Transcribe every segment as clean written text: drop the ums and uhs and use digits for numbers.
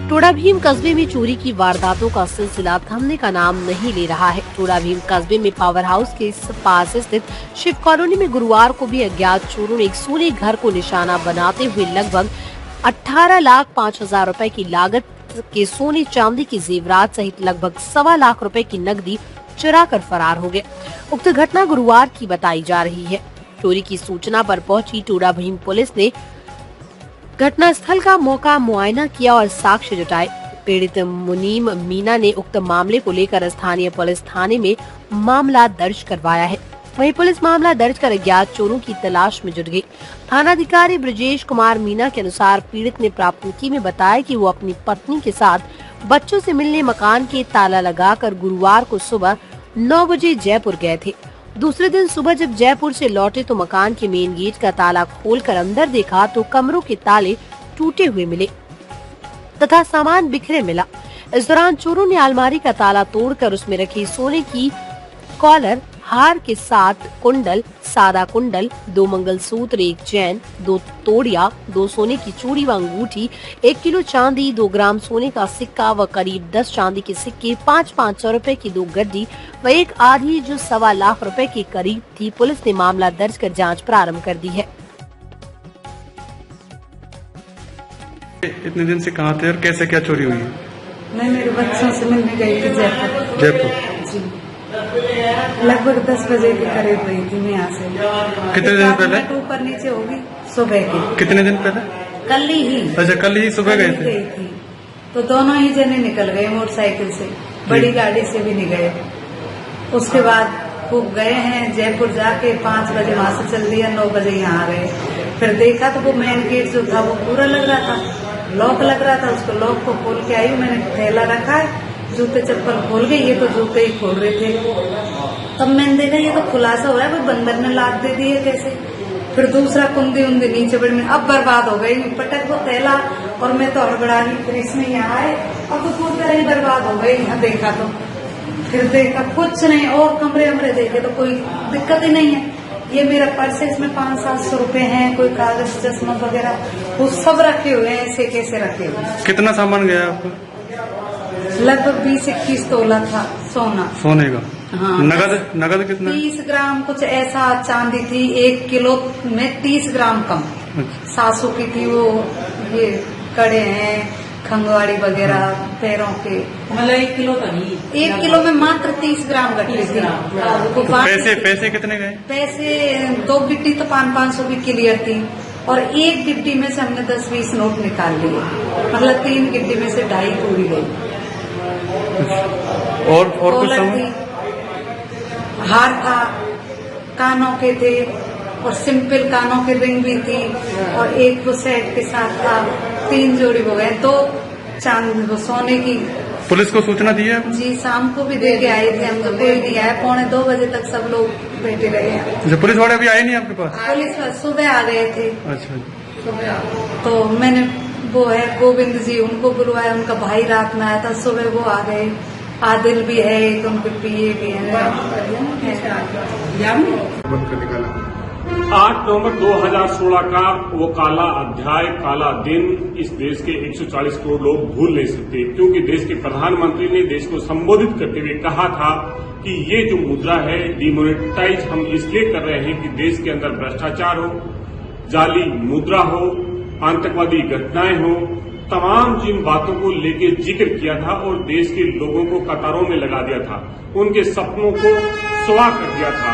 टोडा भीम कस्बे में चोरी की वारदातों का सिलसिला थमने का नाम नहीं ले रहा है। टोडा भीम कस्बे में पावर हाउस के पास स्थित शिव कॉलोनी में गुरुवार को भी अज्ञात चोरों ने एक सोने घर को निशाना बनाते हुए लगभग 18,05,000 रुपए की लागत के सोने चांदी की जेवरात सहित लगभग 1.25 लाख रुपए की नकदी चुरा कर फरार हो गए। उक्त घटना गुरुवार की बताई जा रही है। चोरी की सूचना पर पहुंची टोडा भीम पुलिस ने घटनास्थल का मौका मुआयना किया और साक्ष्य जुटाए। पीड़ित मुनीम मीना ने उक्त मामले को लेकर स्थानीय पुलिस थाने में मामला दर्ज करवाया है। वहीं पुलिस मामला दर्ज कर अज्ञात चोरों की तलाश में जुट गई। थानाधिकारी ब्रजेश कुमार मीना के अनुसार पीड़ित ने प्राथमिकी में बताया कि वो अपनी पत्नी के साथ बच्चों से मिलने मकान के ताला लगाकर गुरुवार को सुबह 9 बजे जयपुर गए थे। दूसरे दिन सुबह जब जयपुर से लौटे तो मकान के मेन गेट का ताला खोलकर अंदर देखा तो कमरों के ताले टूटे हुए मिले तथा सामान बिखरे मिला। इस दौरान चोरों ने अलमारी का ताला तोड़कर उसमें रखी सोने की कॉलर हार के साथ कुंडल, सादा कुंडल, 2 मंगलसूत्र, 1 चैन, 2 तोड़िया, 2 सोने की चूड़ी व अंगूठी, 1 किलो चांदी, 2 ग्राम सोने का सिक्का व करीब 10 चांदी के सिक्के, 500 रुपए की 2 गड्डी व एक आधी जो 1.25 लाख रुपए के करीब थी। पुलिस ने मामला दर्ज कर जांच प्रारंभ कर दी है। इतने दिन से कहाँ थे और कैसे क्या चोरी हुई? मैं मेरे बच्चों से मिलने गई थी जयपुर जी। लगभग 10 बजे के करीब गई थी मैं यहाँ से। कितने दिन पहले? ऊपर नीचे होगी सुबह के। कितने दिन पहले? कल ही। अच्छा, कल ही सुबह गए थे? तो दोनों ही जने निकल गए मोटरसाइकिल से, बड़ी गाड़ी से भी नहीं गए। उसके बाद वो गए हैं जयपुर, जाके 5 बजे वहाँ से चल दिया, 9 बजे यहाँ आ गए। फिर देखा तो वो मेन गेट जो था वो पूरा लग रहा था, लॉक लग रहा था। उसको लॉक को खोल के आई, मैंने थैला रखा है, जूते चप्पल खोल गई। ये तो जूते ही खोल रहे थे। तब मैंने देखा ये तो खुलासा हो रहा है, कोई बंदर ने लाद दे दी है कैसे। फिर दूसरा कुंदी उन्दी नीचे बड़ी में अब बर्बाद हो गई, पटक वो थैला और मैं तो हड़बड़ा गई। फिर इसमें यहाँ आए, अब तो पूरी तरह ही बर्बाद हो गई। यहाँ देखा तो फिर देखा कुछ नहीं, और कमरे वमरे देखे तो कोई दिक्कत ही नहीं है। ये मेरा पर्स है, इसमें 500-700 रुपए हैं, कोई कागज चश्मा वगैरह वो सब रखे हुए हैं। ऐसे कैसे रखे हुए? कितना सामान गया आपको? लगभग 20-21 तोला था सोना। सोने का? हाँ। नगद कितना? 30 ग्राम कुछ ऐसा चांदी थी, 1 किलो में 30 ग्राम कम। सासू की थी वो, ये कड़े हैं खंगवाड़ी वगैरह पैरों के, मतलब 1 किलो तो नहीं, 1 किलो में मात्र 30 ग्राम गट्टी थी। तो पैसे कितने गए? पैसे 2 गिट्टी तो 500 की क्लियर थी और 1 गिट्टी में से हमने 10-20 नोट निकाल लिए, मतलब 3 गिट्टी में से 2.5 पूरी गई। और कुछ सामान? हार था, कानों के थे और सिंपल कानों के रिंग भी थी और एक वो सेट के साथ था। 3 जोड़ी हो गए, 2 चांदी वो सोने की। पुलिस को सूचना दी है? जी, शाम को भी दे के आए थे हम, तो कोई नहीं आया। 2:45 बजे तक सब लोग बैठे रहे हैं। अच्छा, पुलिस वाले अभी आए नहीं आपके पास? पुलिस सुबह आ गए थे। अच्छा, सुबह तो मैंने वो है गोविंद जी, उनको बुलवाया, उनका भाई रात में आया था, सुबह वो आ गए। आदिल भी है एक, उनके पीए भी है। 8 नवंबर 2016 का वो काला अध्याय, काला दिन इस देश के 140 करोड़ लोग भूल नहीं सकते, क्योंकि देश के प्रधानमंत्री ने देश को संबोधित करते हुए कहा था कि ये जो मुद्रा है डिमोनेटाइज हम इसलिए कर रहे हैं कि देश के अंदर भ्रष्टाचार हो, जाली मुद्रा हो, आतंकवादी घटनाएं हो, तमाम जिन बातों को लेके जिक्र किया था और देश के लोगों को कतारों में लगा दिया था, उनके सपनों को सुहा कर दिया था।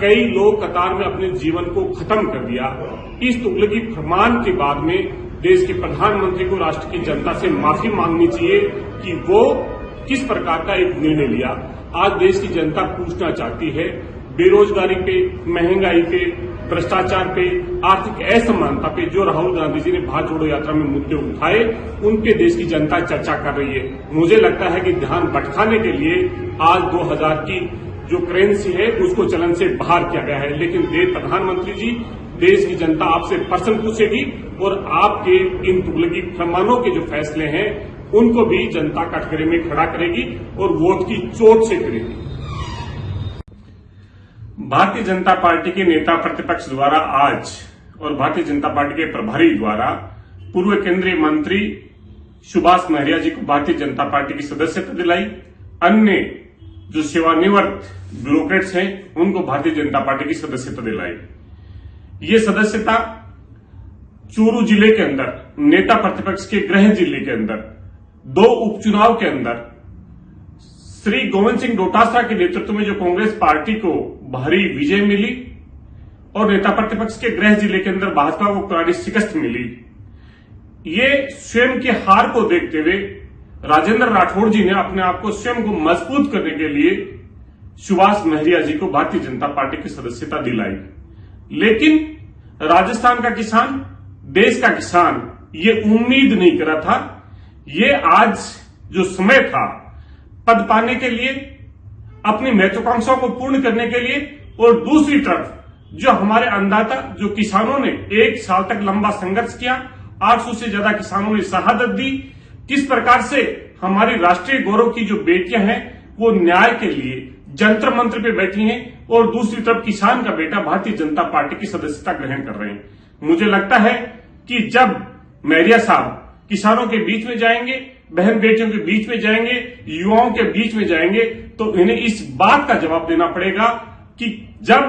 कई लोग कतार में अपने जीवन को खत्म कर दिया। इस तुगलकी फरमान के बाद में देश के प्रधानमंत्री को राष्ट्र की जनता से माफी मांगनी चाहिए कि वो किस प्रकार का एक निर्णय लिया। आज देश की जनता पूछना चाहती है, बेरोजगारी पे, महंगाई पे, भ्रष्टाचार पे, आर्थिक असमानता पे जो राहुल गांधी जी ने भारत जोड़ो यात्रा में मुद्दे उठाए, उन पे देश की जनता चर्चा कर रही है। मुझे लगता है कि ध्यान भटकाने के लिए आज 2000 की जो करेंसी है उसको चलन से बाहर किया गया है। लेकिन प्रधानमंत्री जी, देश की जनता आपसे प्रश्न पूछेगी और आपके इन तुगलकी फरमानों के जो फैसले हैं उनको भी जनता कटघरे में खड़ा करेगी और वोट की चोट से करेगी। भारतीय जनता पार्टी के नेता प्रतिपक्ष द्वारा आज और भारतीय जनता पार्टी के प्रभारी द्वारा पूर्व केंद्रीय मंत्री सुभाष महरिया जी को भारतीय जनता पार्टी की सदस्यता दिलाई। अन्य जो सेवानिवृत्त ब्यूरोक्रेट्स हैं उनको भारतीय जनता पार्टी की सदस्यता दिलाई। ये सदस्यता चूरू जिले के अंदर नेता प्रतिपक्ष के गृह जिले के अंदर 2 उपचुनाव के अंदर श्री गोविंद सिंह डोटासरा के नेतृत्व में जो कांग्रेस पार्टी को भारी विजय मिली और नेता प्रतिपक्ष के गृह जिले के अंदर भाजपा को करारी शिकस्त मिली, ये स्वयं के हार को देखते हुए राजेंद्र राठौड़ जी ने अपने आप को स्वयं को मजबूत करने के लिए सुभाष महरिया जी को भारतीय जनता पार्टी की सदस्यता दिलाई। लेकिन राजस्थान का किसान, देश का किसान ये उम्मीद नहीं कर रहा था। ये आज जो समय था पद पाने के लिए, अपनी महत्वाकांक्षाओं को पूर्ण करने के लिए, और दूसरी तरफ जो हमारे अन्नदाता जो किसानों ने 1 साल तक लंबा संघर्ष किया, 800 से ज्यादा किसानों ने शहादत दी, किस प्रकार से हमारी राष्ट्रीय गौरव की जो बेटियां हैं वो न्याय के लिए जंतर मंत्र पे बैठी हैं, और दूसरी तरफ किसान का बेटा भारतीय जनता पार्टी की सदस्यता ग्रहण कर रहे हैं। मुझे लगता है कि जब महरिया साहब किसानों के बीच में जाएंगे, बहन बेटियों के बीच में जाएंगे, युवाओं के बीच में जाएंगे, तो इन्हें इस बात का जवाब देना पड़ेगा कि जब